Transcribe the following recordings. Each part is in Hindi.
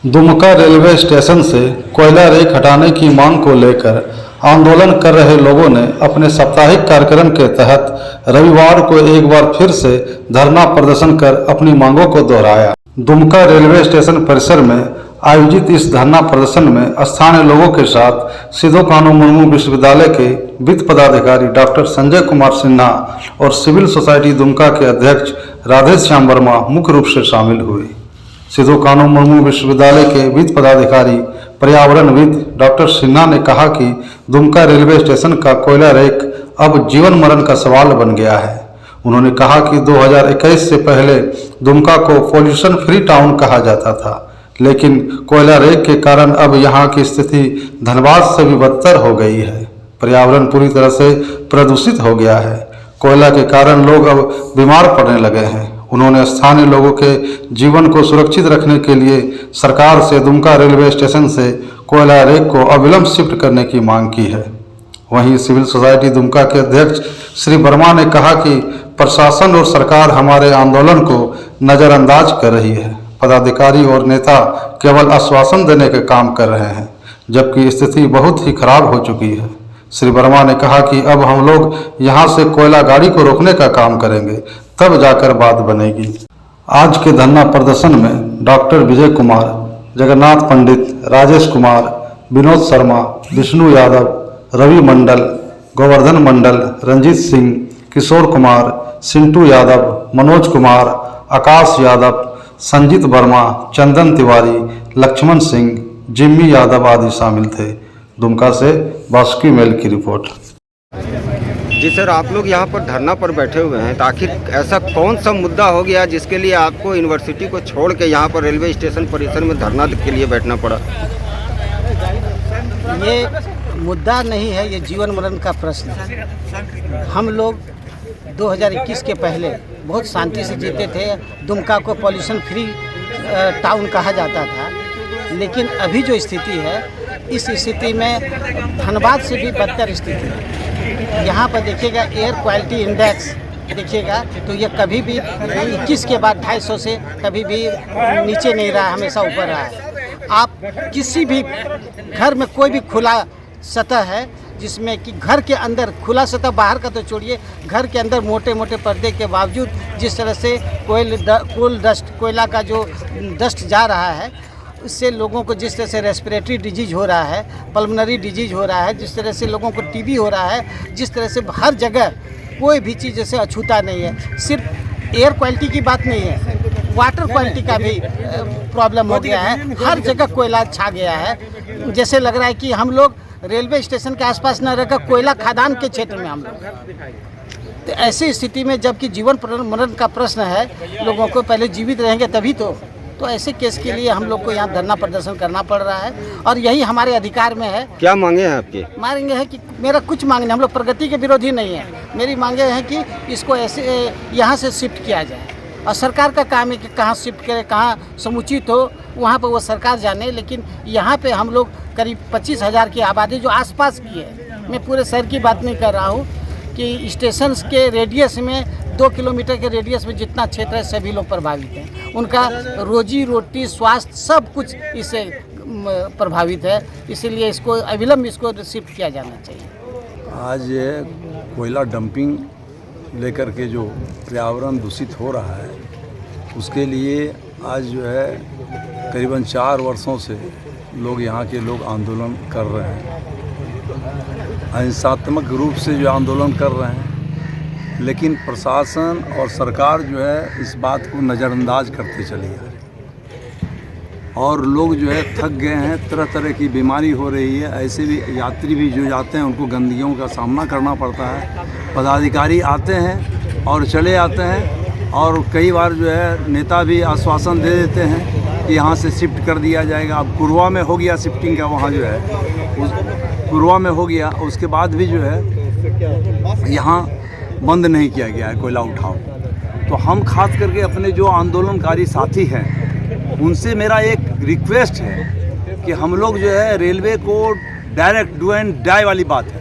दुमका रेलवे स्टेशन से कोयला रेक हटाने की मांग को लेकर आंदोलन कर रहे लोगों ने अपने साप्ताहिक कार्यक्रम के तहत रविवार को एक बार फिर से धरना प्रदर्शन कर अपनी मांगों को दोहराया। दुमका रेलवे स्टेशन परिसर में आयोजित इस धरना प्रदर्शन में स्थानीय लोगों के साथ सिधो कानू मुर्मू विश्वविद्यालय के वित्त पदाधिकारी डॉक्टर संजय कुमार सिन्हा और सिविल सोसाइटी दुमका के अध्यक्ष राधेश्याम वर्मा मुख्य रूप से शामिल हुए। सिधो कानू मुर्मू विश्वविद्यालय के वित्त पदाधिकारी पर्यावरणविद डॉक्टर सिन्हा ने कहा कि दुमका रेलवे स्टेशन का कोयला रेक अब जीवन मरण का सवाल बन गया है। उन्होंने कहा कि 2021 से पहले दुमका को पॉल्यूशन फ्री टाउन कहा जाता था, लेकिन कोयला रेक के कारण अब यहाँ की स्थिति धनबाद से भी बदतर हो गई है। पर्यावरण पूरी तरह से प्रदूषित हो गया है। कोयला के कारण लोग अब बीमार पड़ने लगे हैं। उन्होंने स्थानीय लोगों के जीवन को सुरक्षित रखने के लिए सरकार से दुमका रेलवे स्टेशन से कोयला रेक को अविलंब शिफ्ट करने की मांग की है। वहीं सिविल सोसाइटी दुमका के अध्यक्ष श्री वर्मा ने कहा कि प्रशासन और सरकार हमारे आंदोलन को नज़रअंदाज कर रही है। पदाधिकारी और नेता केवल आश्वासन देने का काम कर रहे हैं, जबकि स्थिति बहुत ही खराब हो चुकी है। श्री वर्मा ने कहा कि अब हम लोग यहां से कोयला गाड़ी को रोकने का काम करेंगे, तब जाकर बात बनेगी। आज के धरना प्रदर्शन में डॉक्टर विजय कुमार, जगन्नाथ पंडित, राजेश कुमार, विनोद शर्मा, विष्णु यादव, रवि मंडल, गोवर्धन मंडल, रंजीत सिंह, किशोर कुमार, सिंटू यादव, मनोज कुमार, आकाश यादव, संजीत वर्मा, चंदन तिवारी, लक्ष्मण सिंह, जिम्मी यादव आदि शामिल थे। दुमका से बासुकी मेल की रिपोर्ट। जी सर, आप लोग यहाँ पर धरना पर बैठे हुए हैं, तो आखिर ऐसा कौन सा मुद्दा हो गया जिसके लिए आपको यूनिवर्सिटी को छोड़ के यहाँ पर रेलवे स्टेशन परिसर में धरना के लिए बैठना पड़ा? ये मुद्दा नहीं है, ये जीवन मरण का प्रश्न है। हम लोग 2021 के पहले बहुत शांति से जीते थे। दुमका को पॉल्यूशन फ्री टाउन कहा जाता था, लेकिन अभी जो स्थिति है, इस स्थिति में धनबाद से भी बदतर स्थिति है। यहाँ पर देखिएगा एयर क्वालिटी इंडेक्स देखिएगा तो ये कभी भी 21 के बाद 250 से कभी भी नीचे नहीं रहा, हमेशा ऊपर रहा है। आप किसी भी घर में कोई भी खुला सतह है जिसमें कि घर के अंदर खुला सतह, बाहर का तो छोड़िए, घर के अंदर मोटे मोटे पर्दे के बावजूद जिस तरह से कोयला का जो डस्ट जा रहा है, उससे लोगों को जिस तरह से रेस्पिरेटरी डिजीज हो रहा है, पल्मोनरी डिजीज हो रहा है, जिस तरह से लोगों को टीबी हो रहा है, जिस तरह से हर जगह कोई भी चीज़ जैसे अछूता नहीं है। सिर्फ एयर क्वालिटी की बात नहीं है, वाटर क्वालिटी का भी प्रॉब्लम हो गया है। हर जगह कोयला छा गया है। जैसे लग रहा है कि हम लोग रेलवे स्टेशन के आसपास न रहकर कोयला खदान के क्षेत्र में हम लोग। तो ऐसी स्थिति में जबकि जीवन मरण का प्रश्न है, लोगों को पहले जीवित रहेंगे तभी तो ऐसे केस के लिए हम लोग को यहाँ धरना प्रदर्शन करना पड़ रहा है और यही हमारे अधिकार में है। क्या मांगे हैं आपकी? मांगे हैं कि मेरा कुछ मांगने, हम लोग प्रगति के विरोधी नहीं है। मेरी मांगे हैं कि इसको ऐसे यहाँ से शिफ्ट किया जाए और सरकार का काम है कि कहाँ शिफ्ट करे, कहाँ समुचित हो, वहाँ पर वो सरकार जाने। लेकिन यहाँ पे हम लोग करीब 25,000 की आबादी जो आसपास की है, मैं पूरे शहर की बात नहीं कर रहा हूँ, कि स्टेशन के रेडियस में 2 किलोमीटर के रेडियस में जितना क्षेत्र है सभी लोग प्रभावित हैं। उनका रोजी रोटी, स्वास्थ्य सब कुछ इससे प्रभावित है। इसीलिए इसको अविलंब इसको शिफ्ट किया जाना चाहिए। आज ये कोयला डंपिंग लेकर के जो पर्यावरण दूषित हो रहा है, उसके लिए आज जो है करीबन 4 वर्षों से लोग यहाँ के लोग आंदोलन कर रहे हैं। अहिंसात्मक रूप से जो आंदोलन कर रहे हैं, लेकिन प्रशासन और सरकार जो है इस बात को नज़रअंदाज करते चली जा रही और लोग जो है थक गए हैं। तरह तरह की बीमारी हो रही है। ऐसे भी यात्री भी जो जाते हैं उनको गंदगियों का सामना करना पड़ता है। पदाधिकारी आते हैं और चले आते हैं और कई बार जो है नेता भी आश्वासन दे देते हैं कि यहाँ से शिफ्ट कर दिया जाएगा। अब कुरवा में हो गया शिफ्टिंग का, वहाँ जो है कुरवा में हो गया, उसके बाद भी जो है यहाँ बंद नहीं किया गया है कोयला उठाओ। तो हम खास करके अपने जो आंदोलनकारी साथी हैं उनसे मेरा एक रिक्वेस्ट है कि हम लोग जो है रेलवे को डायरेक्ट डू एंड डाई वाली बात है,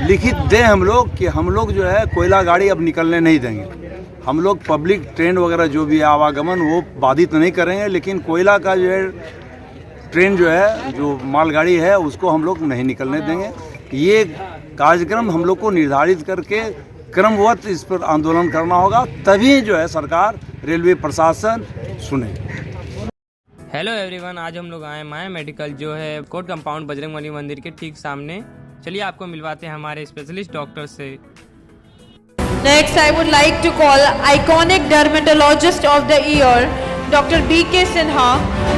लिखित दें हम लोग कि हम लोग जो है कोयला गाड़ी अब निकलने नहीं देंगे। हम लोग पब्लिक ट्रेन वगैरह जो भी आवागमन वो बाधित नहीं करेंगे, लेकिन कोयला का जो है ट्रेन जो है, जो मालगाड़ी है, उसको हम लोग नहीं निकलने देंगे। ये कार्यक्रम हम लोग को निर्धारित करके क्रमवत इस पर आंदोलन करना होगा, तभी जो है सरकार, रेलवे प्रशासन सुने। हेलो एवरीवन, आज हम लोग आए माया मेडिकल जो है कोर्ट कंपाउंड बजरंगबली मंदिर के ठीक सामने। चलिए आपको मिलवाते हैं हमारे स्पेशलिस्ट डॉक्टर से। Next, I would like to call iconic dermatologist of the year, Dr. B.K. Sinha.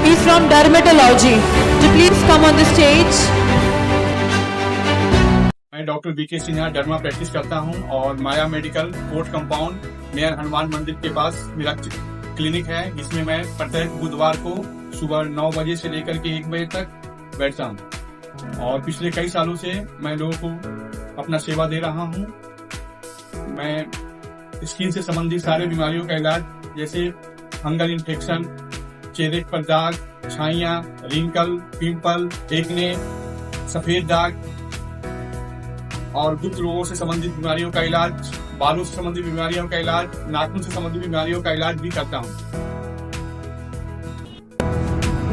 He's from dermatology. So please come on the stage. मैं doctor BK Sinha derma practice करता हूं और Maya medical court compound near Hanuman मंदिर के पास मेरा क्लिनिक है, जिसमें मैं प्रत्येक बुधवार को सुबह 9 बजे से लेकर के 1 बजे तक बैठता हूं और पिछले कई सालों से मैं लोगों को अपना सेवा दे रहा हूं। मैं स्किन से संबंधित सारे बीमारियों का इलाज, जैसे फंगल इन्फेक्शन, चेहरे पर दाग, छाइयाँ, रिंकल, पिंपल, एक्ने, सफेद दाग और गुप्त रोगों से संबंधित बीमारियों का इलाज, बालों से संबंधित बीमारियों का इलाज, नाखून से संबंधित बीमारियों का इलाज भी करता हूँ।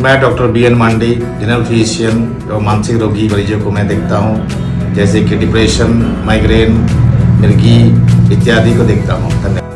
मैं doctor BN Mande, general physician, जो मानसिक रोगी मरीजों को मैं देखता हूँ, जैसे कि डिप्रेशन, माइग्रेन, मिर्गी इत्यादि को देखता हूँ। धन्यवाद।